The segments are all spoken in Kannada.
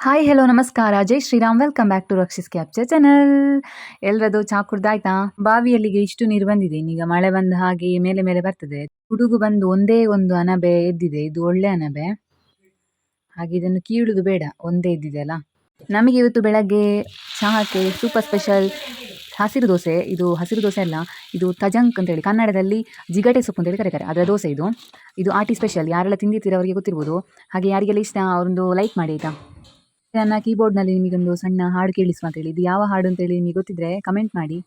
ಹಾಯ್ ಹೆಲೋ ನಮಸ್ಕಾರ ಜೈ Shriram welcome back to Rakshis capture channel. ಎಲ್ರದು ಚಾ ಕುಡ್ದಾಯ್ತಾ? ಬಾವಿಯಲ್ಲಿಗೆ ಇಷ್ಟು ನೀರು ಬಂದಿದೆ. ಇನ್ನೀಗ ಮಳೆ ಬಂದ ಹಾಗೆ ಮೇಲೆ ಮೇಲೆ ಬರ್ತದೆ. ಹುಡುಗು ಬಂದು ಒಂದೇ ಒಂದು ಅಣಬೆ ಎದ್ದಿದೆ. ಇದು ಒಳ್ಳೆ ಅಣಬೆ, ಹಾಗೆ ಇದನ್ನು ಕೀಳುದು ಬೇಡ, ಒಂದೇ ಎದ್ದಿದೆ ಅಲ್ಲ. ನಮಗೆ ಇವತ್ತು ಬೆಳಗ್ಗೆ ಚಹಾಕ್ಕೆ ಸೂಪರ್ ಸ್ಪೆಷಲ್ ಹಸಿರು ದೋಸೆ. ಇದು ಹಸಿರು ದೋಸೆ ಅಲ್ಲ, ಇದು ತಜಂಕ್ ಅಂತೇಳಿ, ಕನ್ನಡದಲ್ಲಿ ಜಿಗಟೆ ಸೊಪ್ಪು ಅಂತೇಳಿ ಕರೀತಾರೆ, ಅದರ ದೋಸೆ ಇದು. ಇದು ಆಟಿ ಸ್ಪೆಷಲ್. ಯಾರೆಲ್ಲ ತಿಂದಿರ್ತೀರ ಅವರಿಗೆ ಗೊತ್ತಿರ್ಬೋದು. ಹಾಗೆ ಯಾರಿಗೆಲ್ಲ ಇಷ್ಟ ಅವರೊಂದು ಲೈಕ್ ಮಾಡಿ ಆಯಿತಾ. ನನ್ನ ಕೀಬೋರ್ಡ್ನಲ್ಲಿ ನಿಮಗೊಂದು ಸಣ್ಣ ಹಾಡು ಕೇಳಿಸುವ ಅಂತೇಳಿ. ಇದು ಯಾವ ಹಾಡು ಅಂತೇಳಿ ನಿಮಗೆ ಗೊತ್ತಿದ್ರೆ ಕಮೆಂಟ್ ಮಾಡಿ.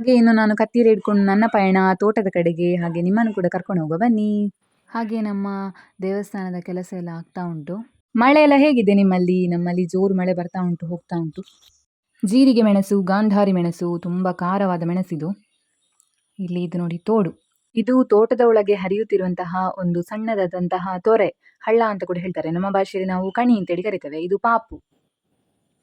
ಹಾಗೆ ಇನ್ನು ನಾನು ಕತ್ತೀರಿ ಹಿಡ್ಕೊಂಡು ನನ್ನ ಪಯಣ ತೋಟದ ಕಡೆಗೆ, ಹಾಗೆ ನಿಮ್ಮನ್ನು ಕೂಡ ಕರ್ಕೊಂಡು ಹೋಗುವ ಬನ್ನಿ. ಹಾಗೆ ನಮ್ಮ ದೇವಸ್ಥಾನದ ಕೆಲಸ ಎಲ್ಲ ಆಗ್ತಾ ಉಂಟು. ಮಳೆ ಎಲ್ಲ ಹೇಗಿದೆ ನಿಮ್ಮಲ್ಲಿ? ನಮ್ಮಲ್ಲಿ ಜೋರು ಮಳೆ ಬರ್ತಾ ಉಂಟು, ಹೋಗ್ತಾ ಉಂಟು. ಜೀರಿಗೆ ಮೆಣಸು, ಗಾಂಧಾರಿ ಮೆಣಸು, ತುಂಬ ಖಾರವಾದ ಮೆಣಸಿದು. ಇಲ್ಲಿ ಇದು ನೋಡಿ ತೋಡು. ಇದು ತೋಟದ ಒಳಗೆ ಹರಿಯುತ್ತಿರುವಂತಹ ಒಂದು ಸಣ್ಣದಾದಂತಹ ತೊರೆ, ಹಳ್ಳ ಅಂತ ಕೂಡ ಹೇಳ್ತಾರೆ. ನಮ್ಮ ಭಾಷೆಯಲ್ಲಿ ನಾವು ಕಣಿ ಅಂತೇಳಿ ಕರಿತೇವೆ. ಇದು ಪಾಪು.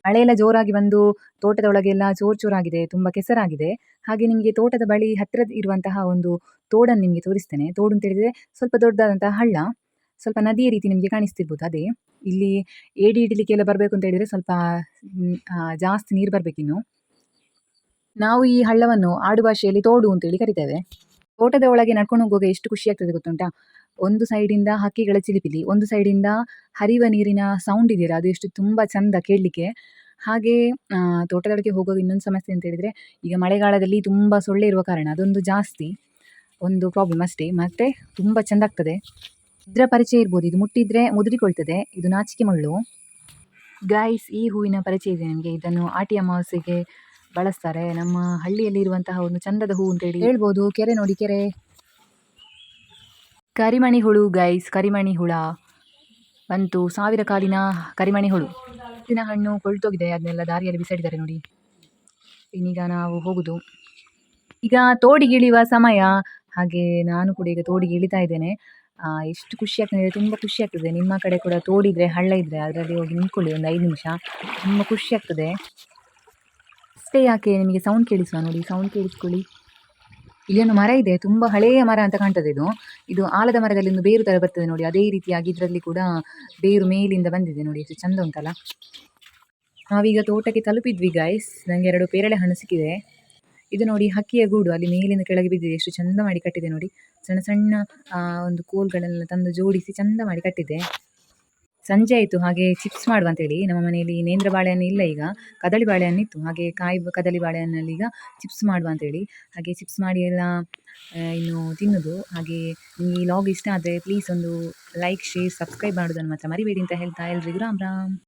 ಮಳೆ ಎಲ್ಲ ಜೋರಾಗಿ ಬಂದು ತೋಟದ ಒಳಗೆಲ್ಲ ಚೋರ್ ಚೋರಾಗಿದೆ, ತುಂಬ ಕೆಸರಾಗಿದೆ. ಹಾಗೆ ನಿಮಗೆ ತೋಟದ ಬಳಿ ಹತ್ತಿರ ಇರುವಂತಹ ಒಂದು ತೋಡನ್ನು ನಿಮಗೆ ತೋರಿಸ್ತೇನೆ. ತೋಡು ಅಂತ ಹೇಳಿದ್ರೆ ಸ್ವಲ್ಪ ದೊಡ್ಡದಾದಂತಹ ಹಳ್ಳ, ಸ್ವಲ್ಪ ನದಿಯ ರೀತಿ ನಿಮಗೆ ಕಾಣಿಸ್ತಿರ್ಬೋದು. ಅದೇ ಇಲ್ಲಿ ಏಡಿ ಹಿಡಿಲಿಕ್ಕೆಲ್ಲ ಬರಬೇಕು ಅಂತ ಹೇಳಿದ್ರೆ ಸ್ವಲ್ಪ ಜಾಸ್ತಿ ನೀರು ಬರಬೇಕಿನ್ನು. ನಾವು ಈ ಹಳ್ಳವನ್ನು ಆಡು ಭಾಷೆಯಲ್ಲಿ ತೋಡು ಅಂತೇಳಿ ಕರಿತೇವೆ. ತೋಟದ ಒಳಗೆ ನಡ್ಕೊಂಡು ಹೋಗುವಾಗ ಎಷ್ಟು ಖುಷಿ ಆಗ್ತದೆ ಗೊತ್ತುಂಟಾ? ಒಂದು ಸೈಡಿಂದ ಹಕ್ಕಿಗಳ ಚಿಲಿಪಿಲಿ, ಒಂದು ಸೈಡಿಂದ ಹರಿಯುವ ನೀರಿನ ಸೌಂಡ್ ಇದೆಯಲ್ಲ, ಅದು ಎಷ್ಟು ತುಂಬ ಚಂದ ಕೇಳಲಿಕ್ಕೆ. ಹಾಗೆ ತೋಟದೊಳಗೆ ಹೋಗುವಾಗ ಇನ್ನೊಂದು ಸಮಸ್ಯೆ ಅಂತ ಹೇಳಿದರೆ, ಈಗ ಮಳೆಗಾಲದಲ್ಲಿ ತುಂಬ ಸೊಳ್ಳೆ ಇರುವ ಕಾರಣ ಅದೊಂದು ಜಾಸ್ತಿ ಒಂದು ಪ್ರಾಬ್ಲಮ್ ಅಷ್ಟೇ. ಮತ್ತು ತುಂಬ ಚೆಂದ ಆಗ್ತದೆ. ಇದರ ಪರಿಚಯ ಇರ್ಬೋದು, ಇದು ಮುಟ್ಟಿದ್ರೆ ಮುದುರಿಕೊಳ್ತದೆ, ಇದು ನಾಚಿಕೆ ಮುಳ್ಳು. ಗೈಸ್, ಈ ಹೂವಿನ ಪರಿಚಯ ಇದೆ ನಿಮಗೆ. ಇದನ್ನು ಆಟಿ ಅಮಾವಾಸ್ಯೆಗೆ ಬಳಸ್ತಾರೆ. ನಮ್ಮ ಹಳ್ಳಿಯಲ್ಲಿ ಇರುವಂತಹ ಒಂದು ಚಂದದ ಹೂ ಅಂತೇಳಿ ಹೇಳ್ಬೋದು. ಕೆರೆ ನೋಡಿ, ಕೆರೆ. ಕರಿಮಣಿ ಹುಳು ಗೈಸ್, ಕರಿಮಣಿ ಹುಳ ಬಂತು. 1000 ಕಾಲಿನ ಕರಿಮಣಿ ಹುಳು. ದಿನ ಹಣ್ಣು ಕೊಳ್ತೋಗಿದೆ, ಅದನ್ನೆಲ್ಲ ದಾರಿಯಲ್ಲಿ ಬಿಸಾಡಿದ್ದಾರೆ ನೋಡಿ. ಇನ್ನೀಗ ನಾವು ಹೋಗುದು. ಈಗ ತೋಡಿಗೆ ಇಳಿಯುವ ಸಮಯ. ಹಾಗೆ ನಾನು ಕೂಡ ಈಗ ತೋಡಿಗೆ ಇಳಿತಾ ಇದ್ದೇನೆ. ಎಷ್ಟು ಖುಷಿ ಆಗ್ತದೆ, ತುಂಬ ಖುಷಿ ಆಗ್ತದೆ. ನಿಮ್ಮ ಕಡೆ ಕೂಡ ತೋಡಿದ್ರೆ, ಹಳ್ಳ ಇದ್ದರೆ ಅದರಲ್ಲಿ ಹೋಗಿ ನಿಂತ್ಕೊಳ್ಳಿ ಒಂದು 5 ನಿಮಿಷ, ತುಂಬ ಖುಷಿ ಆಗ್ತದೆ. ಅಷ್ಟೇ ಯಾಕೆ, ನಿಮಗೆ ಸೌಂಡ್ ಕೇಳಿಸುವ ನೋಡಿ, ಸೌಂಡ್ ಕೇಳಿಸ್ಕೊಳ್ಳಿ. ಇಲ್ಲೊಂದು ಮರ ಇದೆ, ತುಂಬ ಹಳೆಯ ಮರ ಅಂತ ಕಾಣ್ತದೆ ಇದು. ಇದು ಆಲದ ಮರದಲ್ಲಿ ಒಂದು ಬೇರು ಥರ ಬರ್ತದೆ ನೋಡಿ, ಅದೇ ರೀತಿಯಾಗಿ ಇದರಲ್ಲಿ ಕೂಡ ಬೇರು ಮೇಲಿಂದ ಬಂದಿದೆ ನೋಡಿ, ಎಷ್ಟು ಚಂದ ಉಂಟಲ್ಲ. ನಾವೀಗ ತೋಟಕ್ಕೆ ತಲುಪಿದ್ವಿ ಗೈಸ್. ನನಗೆ 2 ಪೇರಳೆ ಹಣ್ಣು ಸಿಕ್ಕಿದೆ. ಇದು ನೋಡಿ ಹಕ್ಕಿಯ ಗೂಡು, ಅಲ್ಲಿ ಮೇಲಿಂದ ಕೆಳಗೆ ಬಿದ್ದಿದೆ, ಎಷ್ಟು ಚಂದ ಮಾಡಿ ಕಟ್ಟಿದೆ ನೋಡಿ. ಸಣ್ಣ ಸಣ್ಣ ಒಂದು ಕೋಲ್ಗಳೆಲ್ಲ ತಂದು ಜೋಡಿಸಿ ಚಂದ ಮಾಡಿ ಕಟ್ಟಿದೆ. ಸಂಜೆ ಆಯಿತು, ಹಾಗೆ ಚಿಪ್ಸ್ ಮಾಡುವ ಅಂತೇಳಿ. ನಮ್ಮ ಮನೆಯಲ್ಲಿ ನೇಂದ್ರ ಬಾಳೆಹಣ್ಣು ಇಲ್ಲ, ಈಗ ಕದಳಿ ಬಾಳೆಹಣ್ಣು ಇತ್ತು. ಹಾಗೆ ಕಾಯಿ ಕದಳಿ ಬಾಳೆಹಣ್ಣಲ್ಲಿ ಈಗ ಚಿಪ್ಸ್ ಮಾಡುವ ಅಂತೇಳಿ. ಹಾಗೆ ಚಿಪ್ಸ್ ಮಾಡಿ ಎಲ್ಲ ಇನ್ನು ತಿನ್ನೋದು. ಹಾಗೆ ನಿಮಗೆ ಈ ಲಾಗ್ ಇಷ್ಟ ಆದರೆ ಪ್ಲೀಸ್ ಒಂದು ಲೈಕ್, ಶೇರ್, ಸಬ್ಸ್ಕ್ರೈಬ್ ಮಾಡೋದನ್ನು ಮಾತ್ರ ಮರಿಬೇಡಿ ಅಂತ ಹೇಳ್ತಾ ಎಲ್ರಿಗೂ ರಾಮ್ ರಾಮ್.